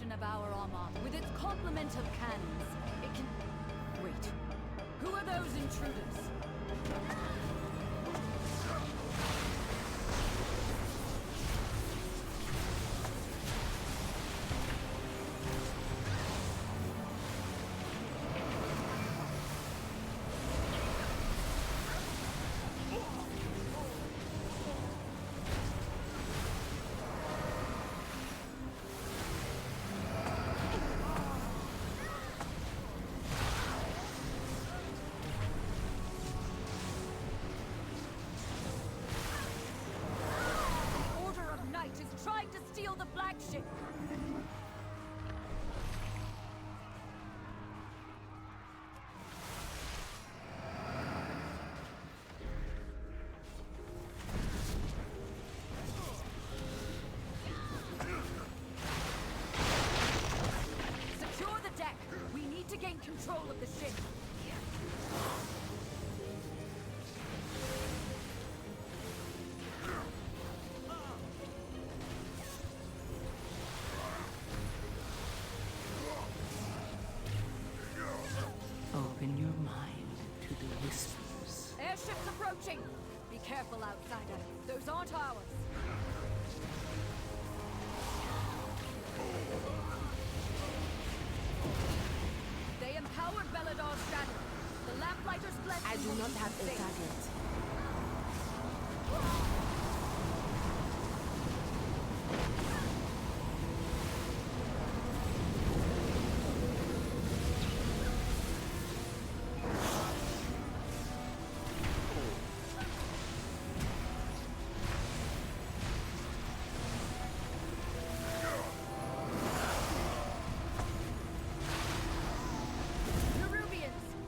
portion of our armor. With its complement of cannons, it can... Wait. Who are those intruders? Trying to steal the flagship! Secure the deck! We need to gain control of the ship! Open your mind to the whispers. Airship's approaching! Be careful, outsider. Those aren't ours. They empowered Belladar's shadow. The Lamplighter's blessing. I do not have a target.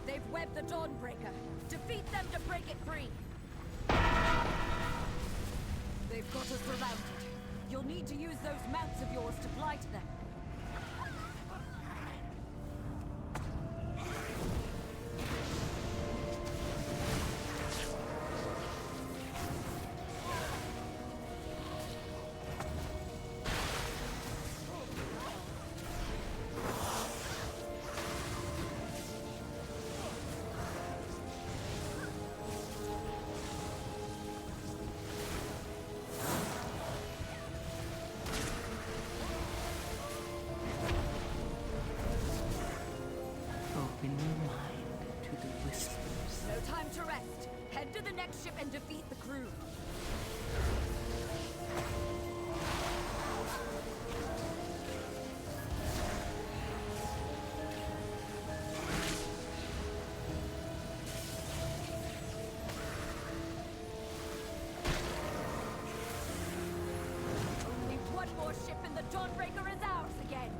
They've webbed the Dawnbreaker. Defeat them to break it free. They've got us surrounded. You'll need to use those mounts of yours to fly to them. Open your mind to the whispers. No time to rest. Head to the next ship and defeat the crew. Only one more ship and the Dawnbreaker is ours again.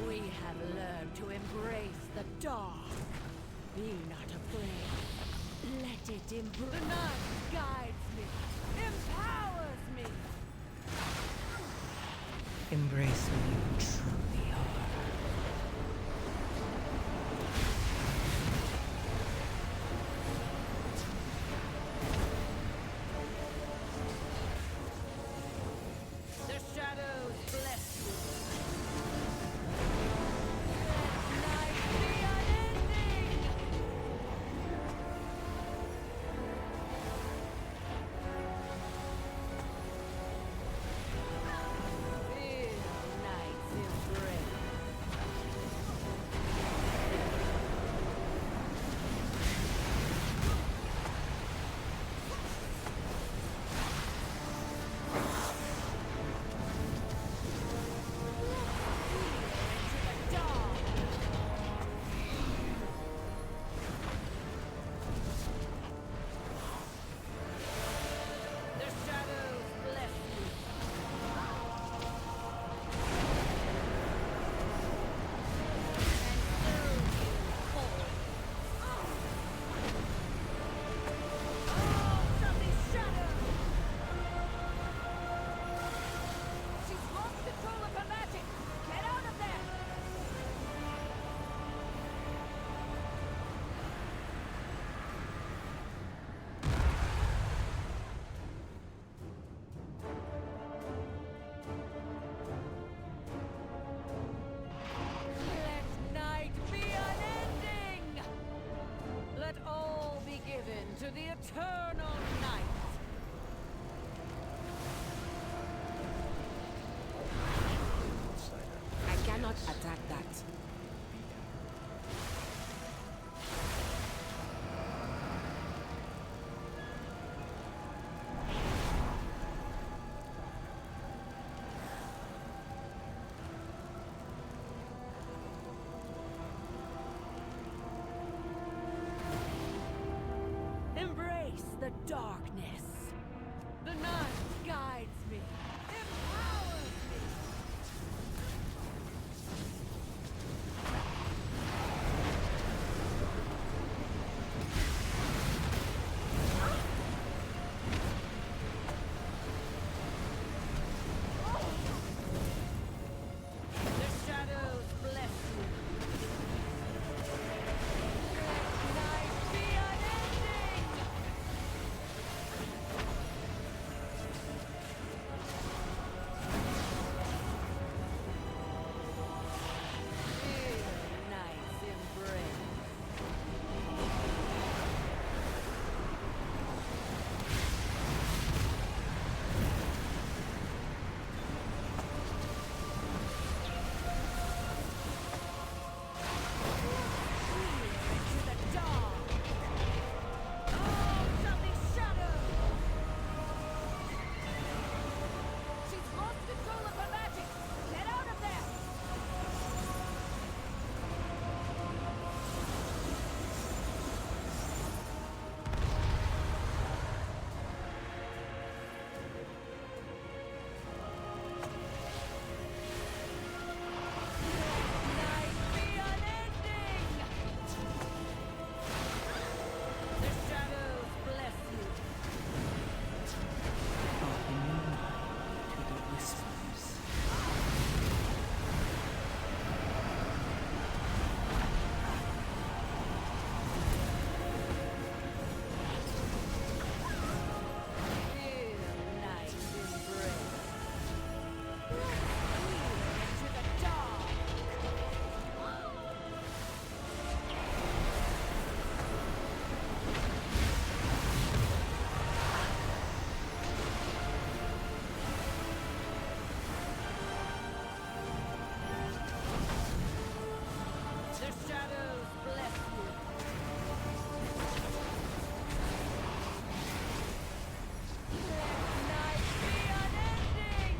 We have learned to embrace the dark. Be not afraid. Let it embrace. The night guides me, empowers me. Embrace who you truly are. The shadows bless you. Night's embrace. not attack that. Embrace the darkness. The night guides me, empowers me. The shadows bless you. Let night be unending. Feel night's embrace. Into the dark. Oh, something shadow. She's lost control of her magic. Get out of there. Night be unending. The shadows bless you. Open your mind to the whispers. Feel night's embrace. Into the dark. The shadows bless you. Let night be unending.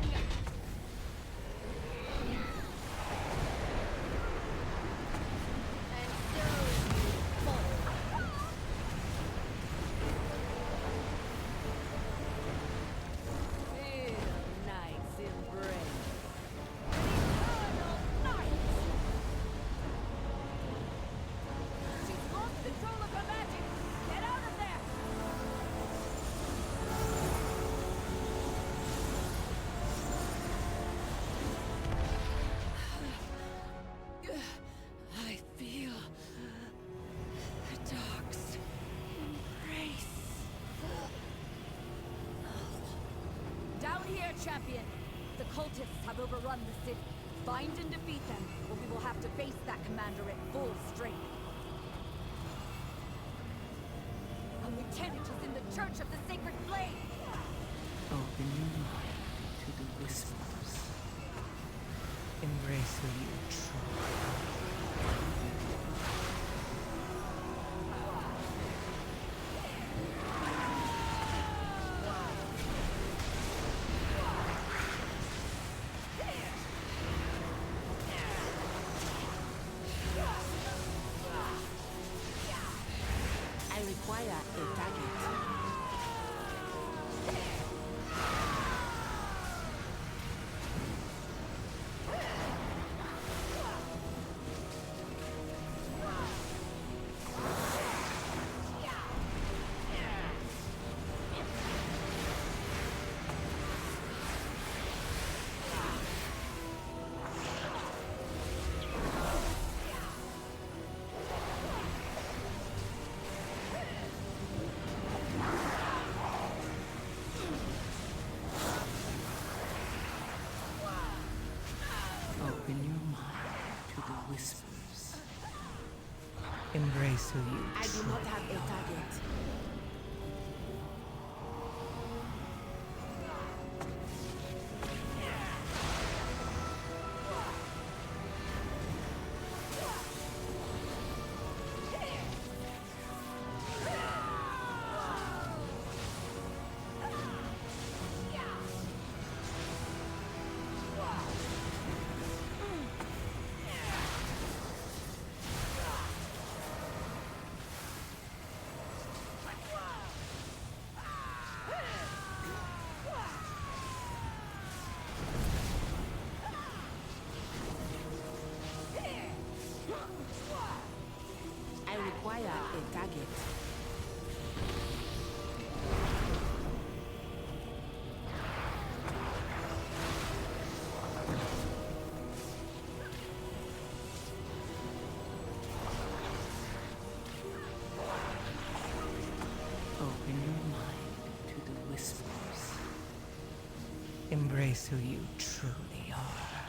And so you fall. Feel night's embrace. Eternal night. She's lost control of her magic. Get out of there. I feel the dark's embrace. Down here, champion. The cultists have overrun the city. Find and defeat them, or we will have to face that commander at full strength. A lieutenant is in the Church of the Sacred Flame. Open your mind to the whispers. Embrace who you truly are. I require a target. Open your mind to the whispers. Embrace who you I do truly not have a are. target. Embrace who you truly are.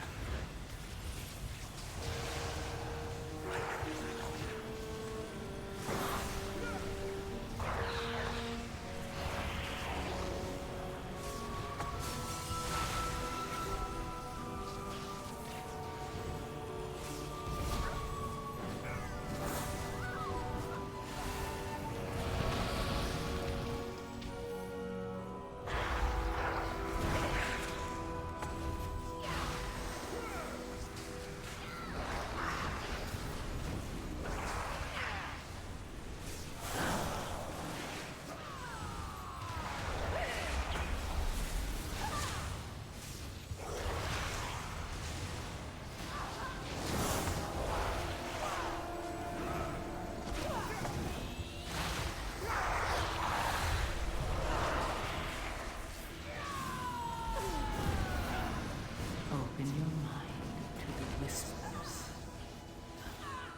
Open your mind to the whispers.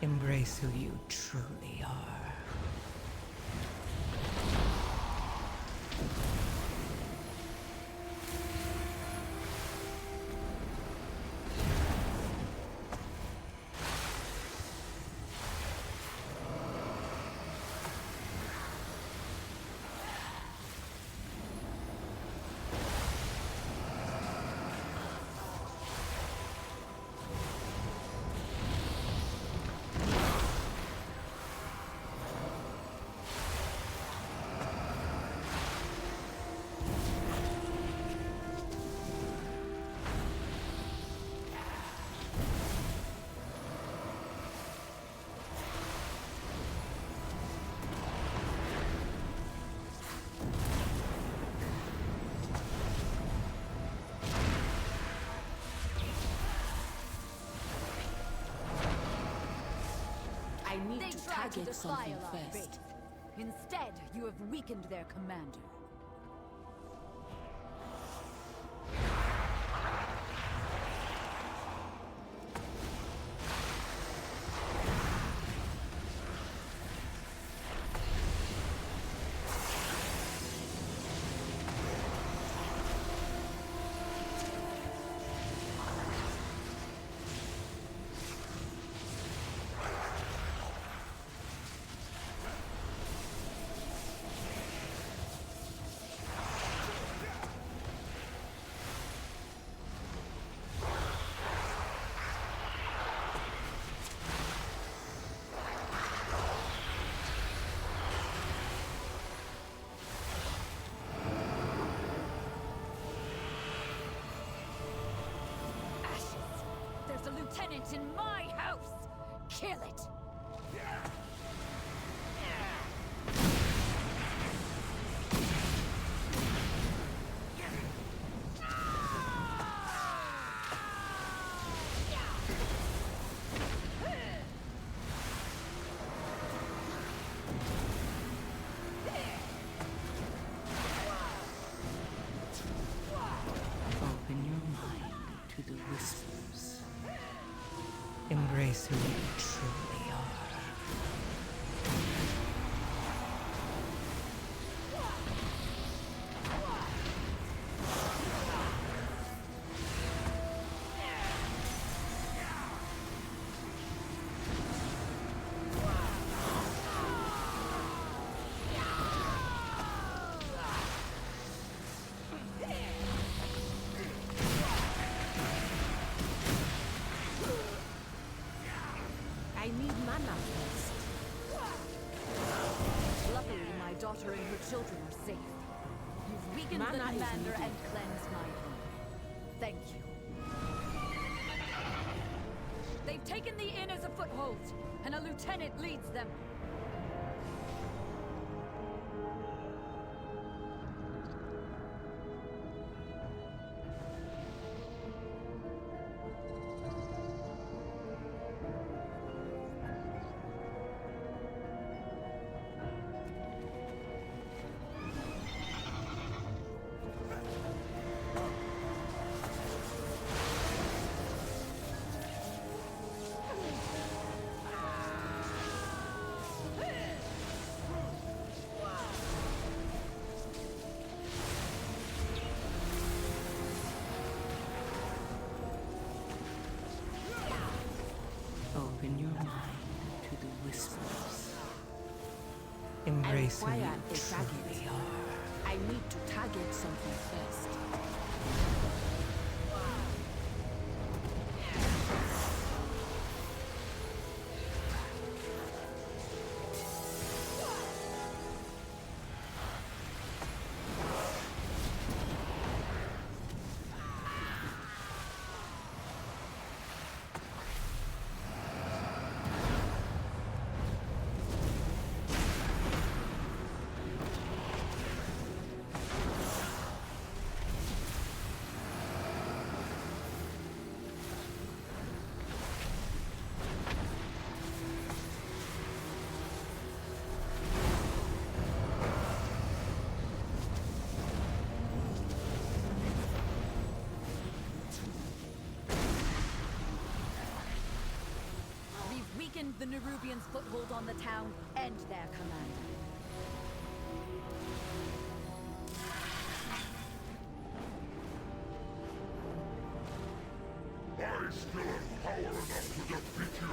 Embrace who you truly are. I need They to tried to target defy something our first. faith. Instead, you have weakened their commander. There's a lieutenant in my house! Kill it! Open your mind to the whispers. Embrace who you truly are. I need mana first. Luckily, my daughter and her children are safe. You've weakened the Mana is commander needed. and cleansed my home. Thank you. They've taken the inn as a foothold, and a lieutenant leads them. Embrace who require you a target. truly are. I need to target something first. Weakened the Nerubians' foothold on the town and their commander. I still have power enough to defeat you!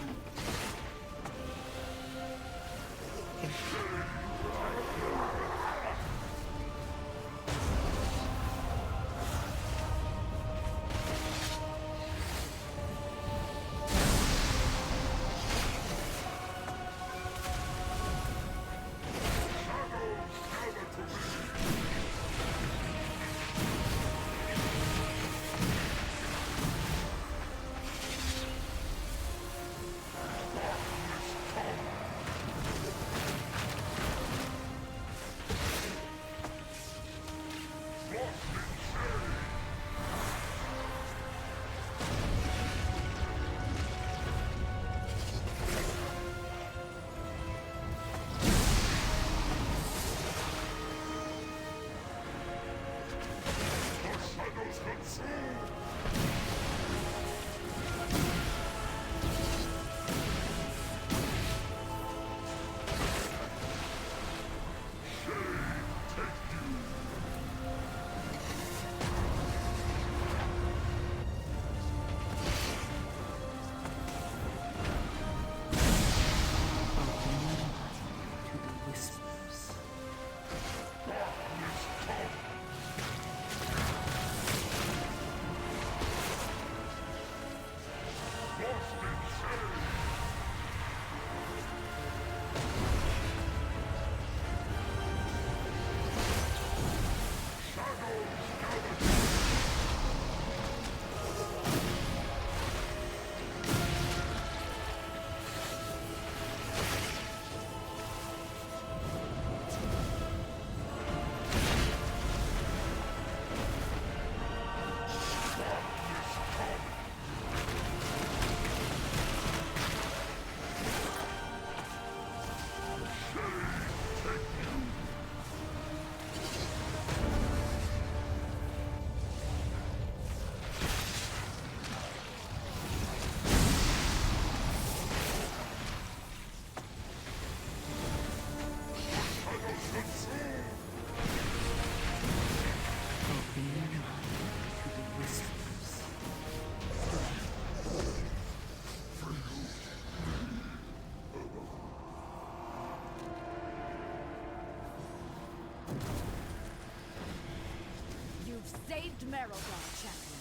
Saved Merodon, champion.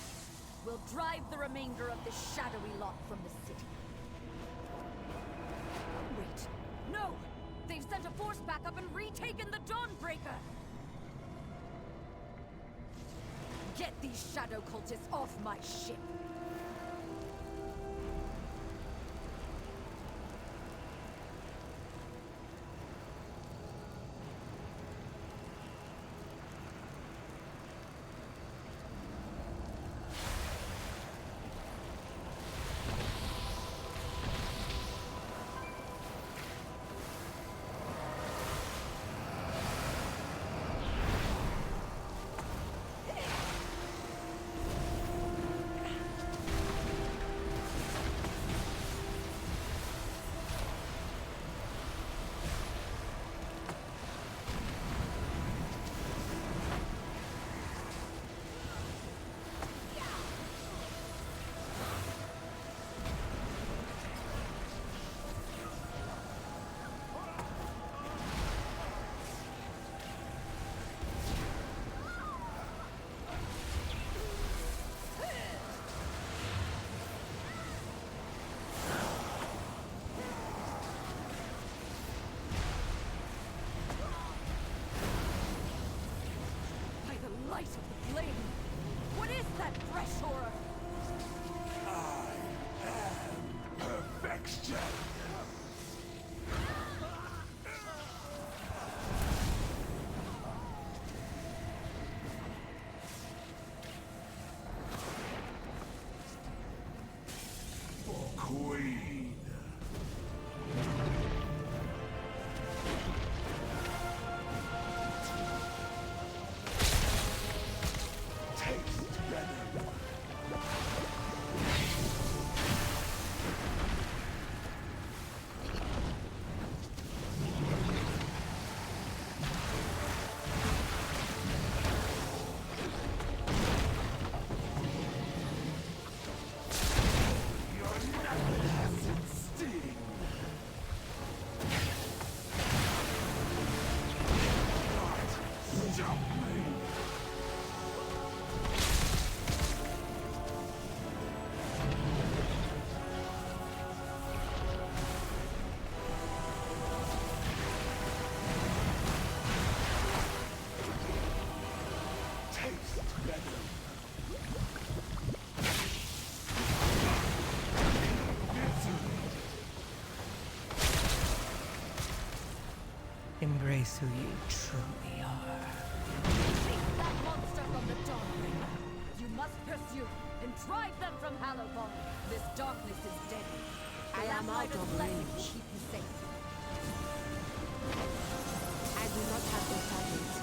We'll drive the remainder of this shadowy lot from the city. Wait, no! They've sent a force backup and retaken the Dawnbreaker! Get these shadow cultists off my ship! Queen. Taste venom. Embrace who you truly are. Chase that monster from the Dawnbringer. You must pursue and drive them from Hallowborn. This darkness is deadly. I am out of range. Keep you safe. I do not have the target.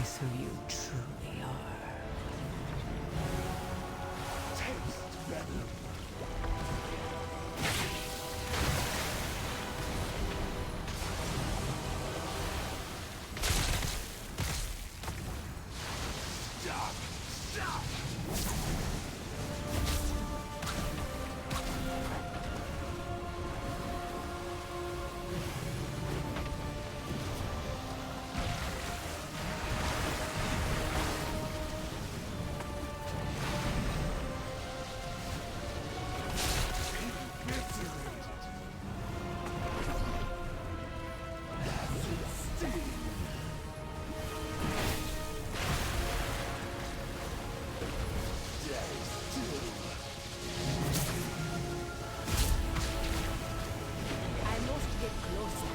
Embrace who you truly are. Taste venom. Stop! Stop! I must get closer.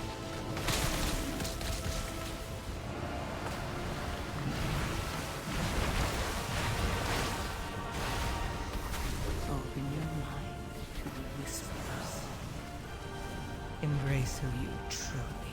Open your mind to the whispers. Embrace who you truly